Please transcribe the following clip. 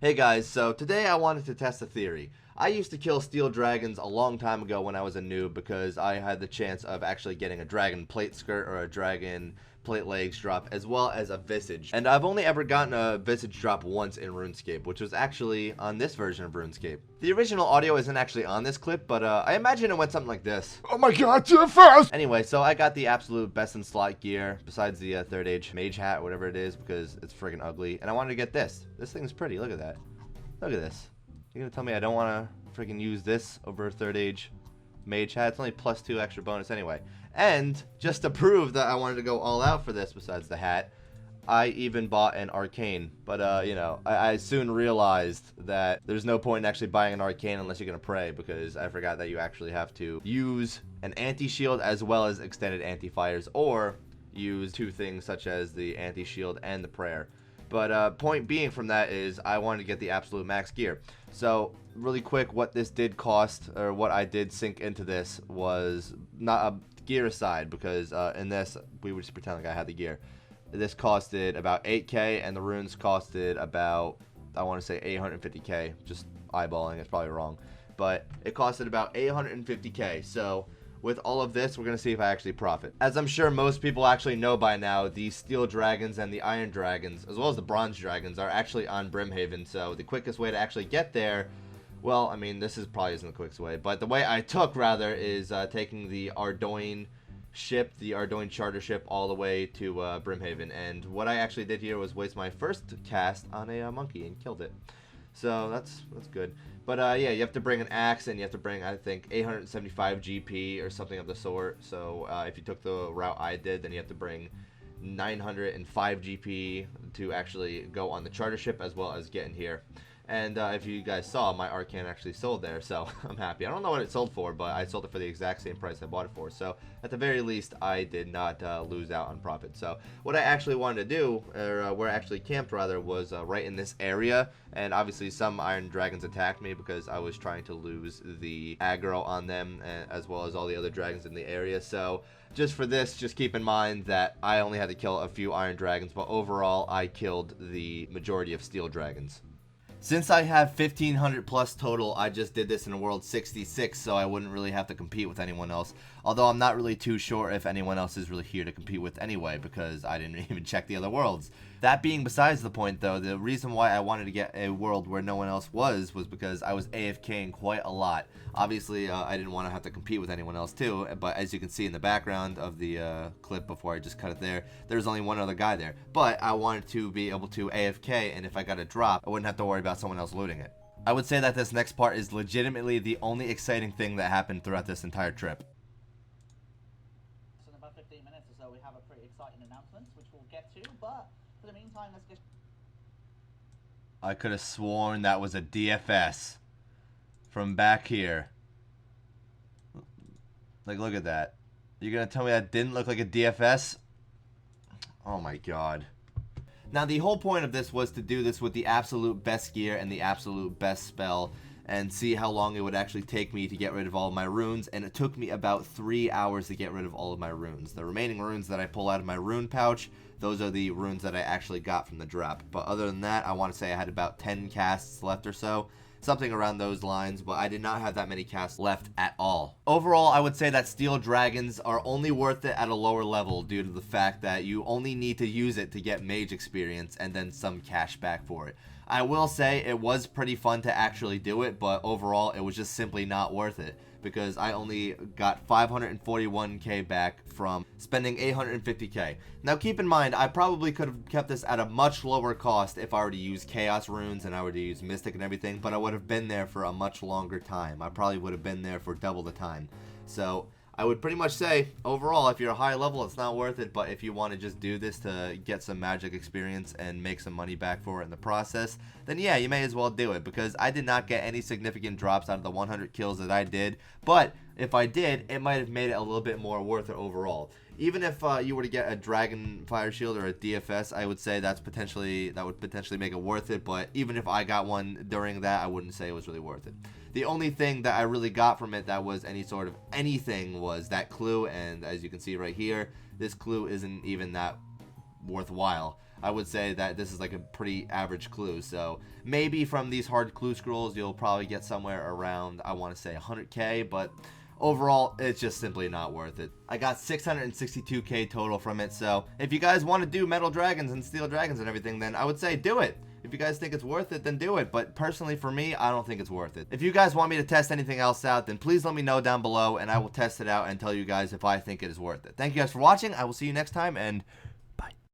Hey guys, so today I wanted to test a theory. I used to kill steel dragons a long time ago when I was a noob because I had the chance of actually getting a dragon plate skirt or a dragon plate legs drop as well as a visage. And I've only ever gotten a visage drop once in RuneScape, which was actually on this version of RuneScape. The original audio isn't actually on this clip, but I imagine it went something like this. Oh my god, too fast! Anyway, so I got the absolute best in slot gear besides the third age mage hat, whatever it is, because it's friggin' ugly. And I wanted to get this. This thing's pretty. Look at that. Look at this. You're gonna tell me I don't want to freaking use this over third age mage hat? It's only +2 extra bonus anyway. And just to prove that I wanted to go all out for this besides the hat, I even bought an arcane. But, you know, I soon realized that there's no point in actually buying an arcane unless you're going to pray, because I forgot that you actually have to use an anti-shield as well as extended anti-fires, or use two things such as the anti-shield and the prayer. But point being from that is I wanted to get the absolute max gear. So really quick, what this did cost, or what I did sink into this, was not a gear aside, because in this we would just pretend like I had the gear. This costed about 8k and the runes costed about, I want to say 850k. Just eyeballing, it's probably wrong, but it costed about 850k. So with all of this, we're going to see if I actually profit. As I'm sure most people actually know by now, the steel dragons and the iron dragons, as well as the bronze dragons, are actually on Brimhaven. So the quickest way to actually get there, well, I mean, this probably isn't the quickest way, but the way I took, rather, is taking the Ardoin ship, the Ardoin charter ship, all the way to Brimhaven. And what I actually did here was waste my first cast on a monkey and killed it. So that's good. But yeah, you have to bring an axe, and you have to bring, I think, 875 GP or something of the sort. So if you took the route I did, then you have to bring 905 GP to actually go on the charter ship as well as get in here. And if you guys saw, my arcane actually sold there, so I'm happy. I don't know what it sold for, but I sold it for the exact same price I bought it for. So at the very least, I did not lose out on profit. So what I actually wanted to do, or where I actually camped rather, was right in this area. And obviously some iron dragons attacked me because I was trying to lose the aggro on them, as well as all the other dragons in the area. So just for this, just keep in mind that I only had to kill a few iron dragons, but overall I killed the majority of steel dragons. Since I have 1500 plus total, I just did this in World 66, so I wouldn't really have to compete with anyone else. Although I'm not really too sure if anyone else is really here to compete with anyway, because I didn't even check the other worlds. That being besides the point, though, the reason why I wanted to get a world where no one else was because I was AFKing quite a lot. Obviously, I didn't want to have to compete with anyone else too, but as you can see in the background of the clip before I just cut it there's only one other guy there. But I wanted to be able to AFK, and if I got a drop, I wouldn't have to worry about someone else looting it. I would say that this next part is legitimately the only exciting thing that happened throughout this entire trip. In about 15 minutes or so, we have a pretty exciting announcement, which we'll get to, but for the meantime, let's get... I could have sworn that was a DFS from back here. Like, look at that. You're gonna tell me that didn't look like a DFS? Oh my god. Now, the whole point of this was to do this with the absolute best gear and the absolute best spell, and see how long it would actually take me to get rid of all of my runes, and it took me about 3 hours to get rid of all of my runes. The remaining runes that I pull out of my rune pouch, those are the runes that I actually got from the drop. But other than that, I want to say I had about 10 casts left or so. Something around those lines, but I did not have that many casts left at all. Overall, I would say that steel dragons are only worth it at a lower level due to the fact that you only need to use it to get mage experience and then some cash back for it. I will say it was pretty fun to actually do it, but overall it was just simply not worth it, because I only got 541k back from spending 850k. Now keep in mind, I probably could have kept this at a much lower cost if I were to use Chaos Runes and I were to use Mystic and everything, but I would have been there for a much longer time. I probably would have been there for double the time. So I would pretty much say, overall, if you're a high level, it's not worth it, but if you want to just do this to get some magic experience and make some money back for it in the process, then yeah, you may as well do it, because I did not get any significant drops out of the 100 kills that I did, but if I did, it might have made it a little bit more worth it overall. Even if you were to get a Dragon Fire Shield or a DFS, I would say that would potentially make it worth it, but even if I got one during that, I wouldn't say it was really worth it. The only thing that I really got from it that was any sort of anything was that clue, and as you can see right here, this clue isn't even that worthwhile. I would say that this is like a pretty average clue. So maybe from these hard clue scrolls, you'll probably get somewhere around, I want to say 100k, but overall, it's just simply not worth it. I got 662k total from it, so if you guys want to do metal dragons and steel dragons and everything, then I would say do it. If you guys think it's worth it, then do it. But personally, for me, I don't think it's worth it. If you guys want me to test anything else out, then please let me know down below, and I will test it out and tell you guys if I think it is worth it. Thank you guys for watching. I will see you next time, and